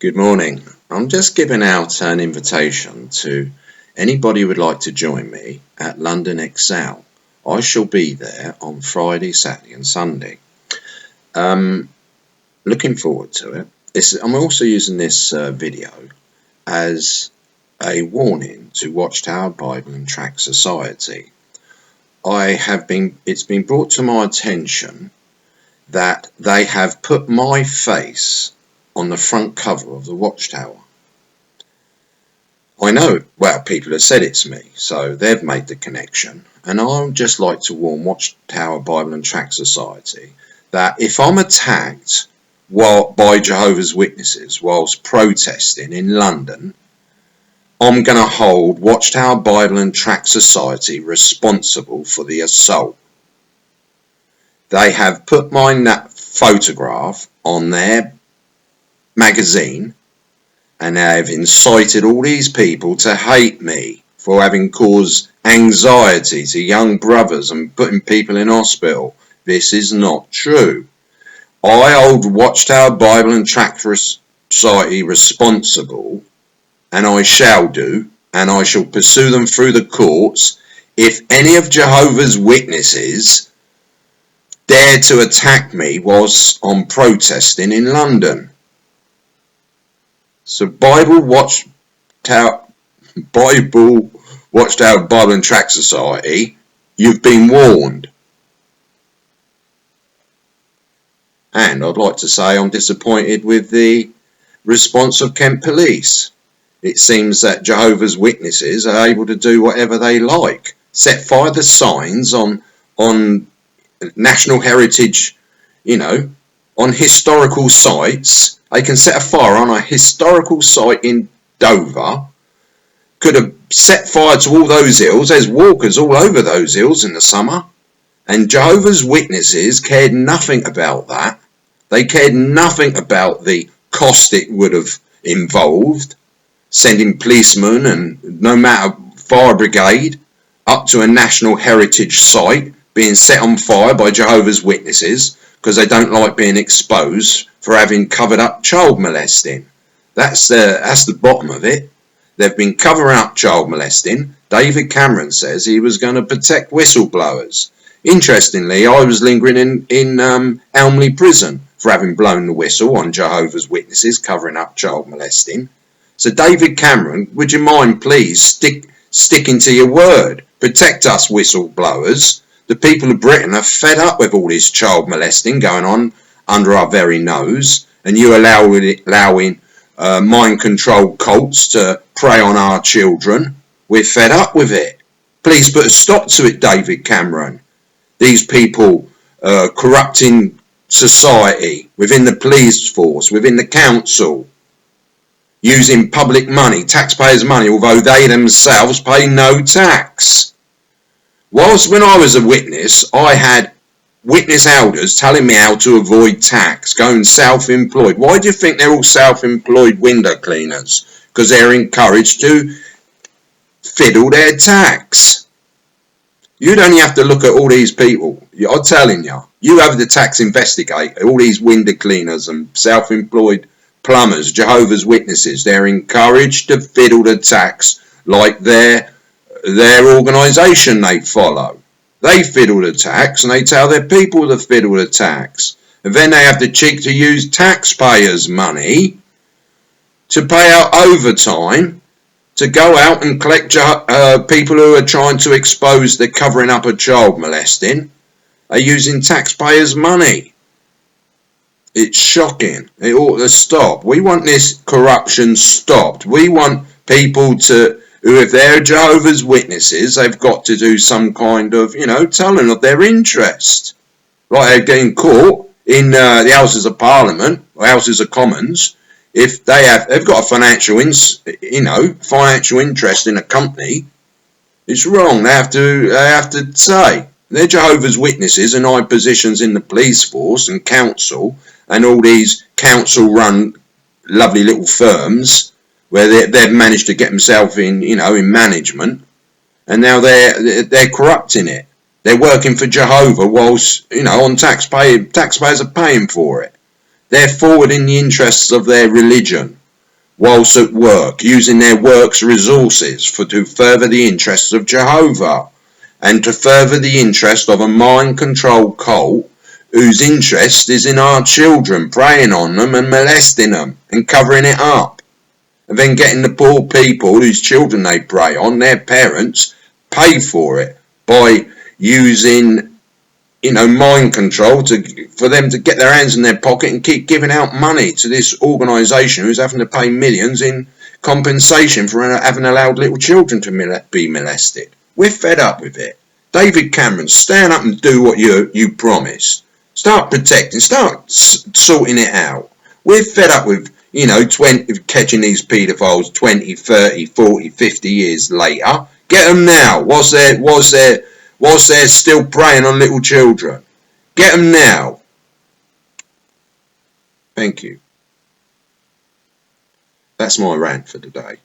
Good morning. I'm just giving out an invitation to anybody who would like to join me at London Excel. I shall be there on Friday, Saturday and Sunday. Looking forward to it. I'm also using this video as a warning to Watchtower Bible and Tract Society. It's been brought to my attention that they have put my face on the front cover of the Watchtower. I know, well, people have said it's me, so they've made the connection, and I would just like to warn Watchtower Bible and Tract Society that if I'm attacked by Jehovah's Witnesses whilst protesting in London, I'm going to hold Watchtower Bible and Tract Society responsible for the assault. They have put my photograph on their magazine and have incited all these people to hate me for having caused anxiety to young brothers and putting people in hospital. This is not true. I hold Watchtower Bible and Tract Society responsible, and I shall do, and I shall pursue them through the courts if any of Jehovah's Witnesses dare to attack me whilst I'm protesting in London. So Watchtower Bible and Tract Society, you've been warned. And I'd like to say I'm disappointed with the response of Kent Police. It seems that Jehovah's Witnesses are able to do whatever they like. Set fire to signs on national heritage, on historical sites. They can set a fire on a historical site in Dover. Could have set fire to all those hills. There's walkers all over those hills in the summer. And Jehovah's Witnesses cared nothing about that. They cared nothing about the cost it would have involved. Sending policemen and no matter fire brigade up to a national heritage site being set on fire by Jehovah's Witnesses because they don't like being exposed for having covered up child molesting. That's the bottom of it. They've been covering up child molesting. David Cameron says he was going to protect whistleblowers. Interestingly, I was lingering in Elmley prison for having blown the whistle on Jehovah's Witnesses covering up child molesting. So David Cameron, would you mind please sticking to your word? Protect us whistleblowers. The people of Britain are fed up with all this child molesting going on under our very nose, and you allowing mind-controlled cults to prey on our children. We're fed up with it. Please put a stop to it, David Cameron. These people corrupting society within the police force, within the council, using public money, taxpayers' money, although they themselves pay no tax. Whilst when I was a witness, I had witness elders telling me how to avoid tax, going self-employed. Why do you think they're all self-employed window cleaners? Because they're encouraged to fiddle their tax. You'd only have to look at all these people. I'm telling you, you have the tax investigator, all these window cleaners and self-employed plumbers, Jehovah's Witnesses, they're encouraged to fiddle the tax like their organisation they follow. They fiddle the tax and they tell their people to fiddle the tax. And then they have the cheek to use taxpayers' money to pay out overtime to go out and collect people who are trying to expose the covering up of child molesting. They're using taxpayers' money. It's shocking. It ought to stop. We want this corruption stopped. We want people who, if they're Jehovah's Witnesses, they've got to do some kind of, telling of their interest. Like they're getting caught in the Houses of Parliament, or Houses of Commons, if they've got a financial interest in a company. It's wrong. They have to say they're Jehovah's Witnesses in high positions in the police force and council, and all these council-run lovely little firms where they've managed to get themselves in management, and now they're corrupting it. They're working for Jehovah whilst on taxpayers are paying for it. They're forwarding the interests of their religion whilst at work, using their work's resources to further the interests of Jehovah, and to further the interest of a mind-controlled cult whose interest is in our children, preying on them and molesting them and covering it up, and then getting the poor people whose children they prey on, their parents, pay for it by using mind control for them to get their hands in their pocket and keep giving out money to this organisation who's having to pay millions in compensation for having allowed little children to be molested. We're fed up with it. David Cameron, stand up and do what you promised. Start protecting, start sorting it out. We're fed up with, catching these paedophiles 20, 30, 40, 50 years later. Get them now. Whilst they're still preying on little children. Get them now. Thank you. That's my rant for today.